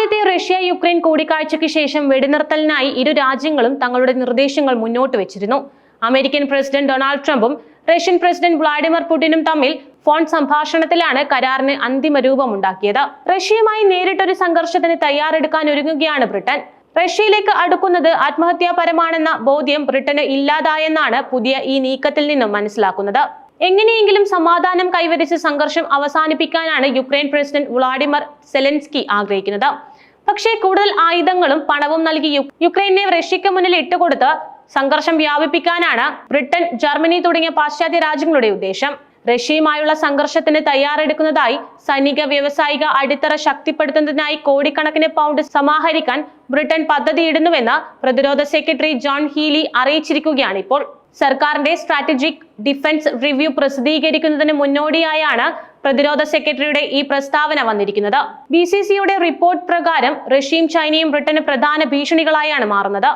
ആദ്യത്തെ റഷ്യ-യുക്രൈൻ കൂടിക്കാഴ്ചയ്ക്ക് ശേഷം വെടിനിർത്തലിനായി ഇരു രാജ്യങ്ങളും തങ്ങളുടെ നിർദ്ദേശങ്ങൾ മുന്നോട്ട് വെച്ചിരുന്നു. അമേരിക്കൻ പ്രസിഡന്റ് ഡൊണാൾഡ് ട്രംപും റഷ്യൻ പ്രസിഡന്റ് വ്ളാഡിമിർ പുടിനും തമ്മിൽ ഫോൺ സംഭാഷണത്തിലാണ് കരാറിന് അന്തിമ രൂപമുണ്ടാക്കിയത്. റഷ്യയുമായി നേരിട്ടൊരു സംഘർഷത്തിന് തയ്യാറെടുക്കാൻ ഒരുങ്ങുകയാണ് ബ്രിട്ടൻ. റഷ്യയിലേക്ക് അടുക്കുന്നത് ആത്മഹത്യാപരമാണെന്ന ബോധ്യം ബ്രിട്ടന് ഇല്ലാതായെന്നാണ് പുതിയ ഈ നീക്കത്തിൽ നിന്നും മനസ്സിലാക്കുന്നത്. എങ്ങനെയെങ്കിലും സമാധാനം കൈവരിച്ച് സംഘർഷം അവസാനിപ്പിക്കാനാണ് യുക്രൈൻ പ്രസിഡന്റ് വ്ളാഡിമിർ സെലൻസ്കി ആഗ്രഹിക്കുന്നത്. പക്ഷേ കൂടുതൽ ആയുധങ്ങളും പണവും നൽകി യുക്രൈനെ റഷ്യയ്ക്ക് മുന്നിൽ ഇട്ടുകൊടുത്ത് സംഘർഷം വ്യാപിപ്പിക്കാനാണ് ബ്രിട്ടൻ, ജർമ്മനി തുടങ്ങിയ പാശ്ചാത്യ രാജ്യങ്ങളുടെ ഉദ്ദേശം. റഷ്യയുമായുള്ള സംഘർഷത്തിന് തയ്യാറെടുക്കുന്നതായി സൈനിക വ്യാവസായിക അടിത്തറ ശക്തിപ്പെടുത്തുന്നതിനായി കോടിക്കണക്കിന് പൗണ്ട് സമാഹരിക്കാൻ ബ്രിട്ടൻ പദ്ധതിയിടുന്നുവെന്ന് പ്രതിരോധ സെക്രട്ടറി ജോൺ ഹീലി അറിയിച്ചിരിക്കുകയാണ് ഇപ്പോൾ. സർക്കാരിന്റെ സ്ട്രാറ്റജിക് ഡിഫൻസ് റിവ്യൂ പ്രസിദ്ധീകരിക്കുന്നതിന് മുന്നോടിയായാണ് പ്രതിരോധ സെക്രട്ടറിയുടെ ഈ പ്രസ്താവന വന്നിരിക്കുന്നത്. BCCയുടെ റിപ്പോർട്ട് പ്രകാരം റഷ്യയും ചൈനയും ബ്രിട്ടന് പ്രധാന ഭീഷണികളായാണ് മാറുന്നത്.